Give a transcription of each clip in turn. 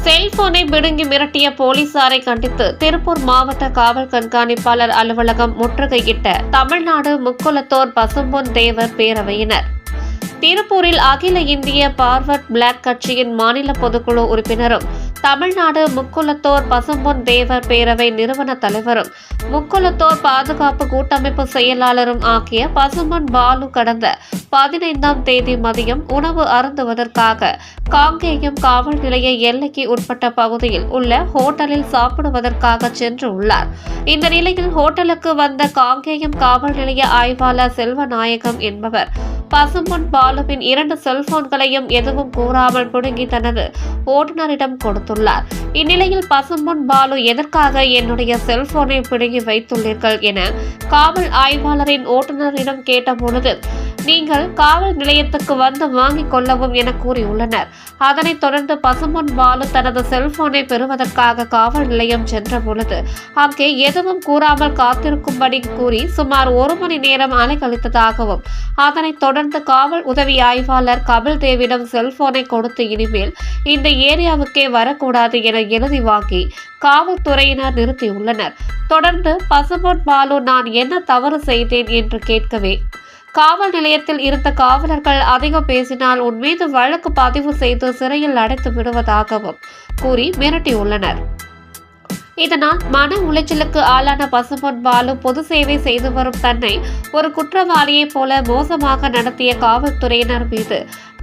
செல்போனை பிடுங்கி மிரட்டிய போலீசாரை கண்டித்து திருப்பூர் மாவட்ட காவல் கண்காணிப்பாளர் அலுவலகம் முற்றுகையிட்ட தமிழ்நாடு முக்குளத்தோர் பசும்பொன் தேவர் பேரவையினர். திருப்பூரில் அகில இந்திய பார்வர்ட் பிளாக் கட்சியின் மாநில பொதுக்குழு உறுப்பினரும் தமிழ்நாடு முக்குளத்தோர் பசும்பொன் தேவர் பேரவை நிறுவன தலைவரும் முக்குளத்தோர் பாதுகாப்பு கூட்டமைப்பு செயலாளரும் ஆகிய பசும்பொன் பாலு கடந்த 15ஆம் தேதி மதியம் உணவு அருந்துவதற்காக காங்கேயம் காவல் நிலைய எல்லைக்கு உட்பட்ட பகுதியில் உள்ள ஹோட்டலில் சாப்பிடுவதற்காக சென்று உள்ளார். இந்த நிலையில் ஹோட்டலுக்கு வந்த காங்கேயம் காவல் நிலைய ஆய்வாளர் செல்வநாயகம் என்பவர் பசும்பொன் பாலுவின் 2 செல்போன்களையும் எதுவும் கூறாமல் பிடுங்கி தனது ஓட்டுநரிடம் கொடுத்துள்ளார். இந்நிலையில் பசும்பொன் பாலு எதற்காக என்னுடைய செல்போனை பிடுங்கி வைத்துள்ளீர்கள் என காவல் ஆய்வாளரின் ஓட்டுநரிடம் கேட்டபொழுது, நீங்கள் காவல் நிலையத்துக்கு வந்து வாங்கிக் கொள்ளவும் என கூறியுள்ளனர். அதனைத் தொடர்ந்து பசும்பொன் பாலு தனது செல்போனை பெறுவதற்காக காவல் நிலையம் சென்ற பொழுது அங்கே எதுவும் கூறாமல் காத்திருக்கும்படி கூறி சுமார் 1 மணி நேரம் அலைக்கழித்ததாகவும், அதனைத் தொடர்ந்து காவல் உதவி ஆய்வாளர் கபில் தேவிடம் செல்போனை கொடுத்து இனிமேல் இந்த ஏரியாவுக்கே வரக்கூடாது என எழுதி வாங்கி காவல்துறையினர் நிறுத்தியுள்ளனர். தொடர்ந்து பசும்பொன் பாலு நான் என்ன தவறு செய்தேன் என்று கேட்கவே காவல் நிலையத்தில் இருந்த காவலர்கள் அதிகம் பேசினால் உன் மீது வழக்கு பதிவு செய்து சிறையில் அடைத்து விடுவதாகவும் கூறி மிரட்டியுள்ளனர். இதனால் மன உளைச்சலுக்கு ஆளான பசும்பொன் பாலு பொது சேவை செய்து வரும் தன்னை ஒரு குற்றவாளியைப் போல மோசமாக நடத்திய காவல்துறையினர் மீது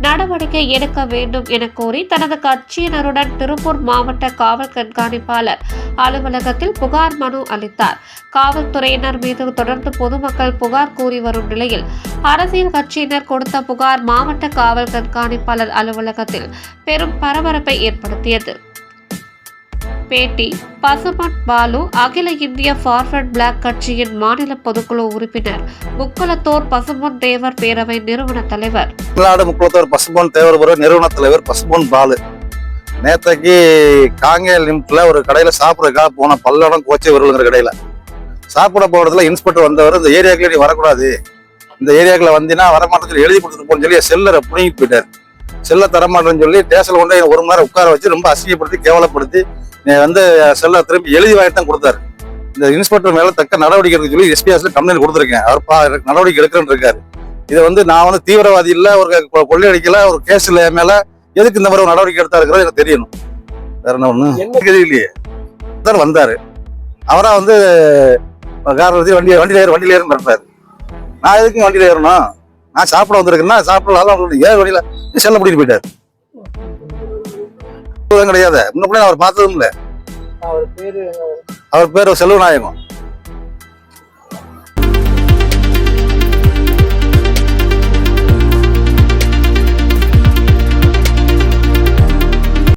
நடவடிக்கை எடுக்க வேண்டும் என கோரி தனது கட்சியினருடன் திருப்பூர் மாவட்ட காவல் கண்காணிப்பாளர் அலுவலகத்தில் புகார் மனு அளித்தார். காவல்துறையினர் மீது தொடர்ந்து பொதுமக்கள் புகார் கூறி வரும் நிலையில் அரசியல் கட்சியினர் கொடுத்த புகார் மாவட்ட காவல் கண்காணிப்பாளர் அலுவலகத்தில் பெரும் பரபரப்பை ஏற்படுத்தியது. பேட்டி பசும்பொன் பாலு அகில இந்திய பார்வர்ட் பிளாக் கட்சியின் மாநில பொதுக்குழு உறுப்பினர், முக்குளத்தோர் பசும்பொன் தேவர் பேரவை நிறுவன தலைவர். தமிழ்நாடு முக்குளத்தோர் பசும்பொன் தேவர் நிறுவன தலைவர் பசும்பொன் பாலு நேற்றைக்கு காங்கேயம் லிமிட்ல ஒரு கடையில சாப்பிட்றதுக்காக போன பல்லடம் கோச்சைவர்கள்ங்கிற கடையில சாப்பிட போறதுல இன்ஸ்பெக்டர் வந்தவர் இந்த ஏரியாக்குள்ள நீ வரக்கூடாது, இந்த ஏரியாக்குள்ள வந்தீங்கன்னா வரமாட்டேன்னு எழுதி கொடுத்துட்டு போன்னு சொல்லி செல்லரை புடிங்கிட்டு போயிட்டார். செல்ல தரமாட்டேன்னு சொல்லி ஸ்டேஷன்ல கொண்டு 1 மணி நேரம் உட்கார வச்சு ரொம்ப அசிங்கப்படுத்தி கேவலப்படுத்தி வந்து செல்ல திரும்பி எழுதி வாங்கிட்டு தான் கொடுத்தாரு. இந்த இன்ஸ்பெக்டர் மேல தக்க நடவடிக்கை எடுக்க சொல்லி எஸ்பிஎஸ்ல கம்ப்ளைண்ட் கொடுத்துருக்கேன். அவர் நடவடிக்கை எடுக்கிறேன்னு இருக்காரு. இதை வந்து நான் வந்து தீவிரவாதி இல்ல, ஒரு கொள்ளையடிக்கல, ஒரு கேஸ் இல்ல மேல எதுக்கு இந்த மாதிரி ஒரு நடவடிக்கை எடுத்தா இருக்கிறது எனக்கு தெரியணும். வேற என்ன ஒண்ணு தெரியலையே. வந்தாரு அவரா வந்து காரணத்தை வண்டியில ஏறும் பண்றாரு. நான் எதுக்கு வண்டியில ஏறணும், நான் சாப்பிட வந்திருக்கேன்னா சாப்பிடலாம் ஏன் வண்டியில செல்ல முடிட்டு போயிட்டாரு. கிடையாது முன்ன அவர் பார்த்ததும் இல்ல. அவர் பேரு செல்வநாயகம்.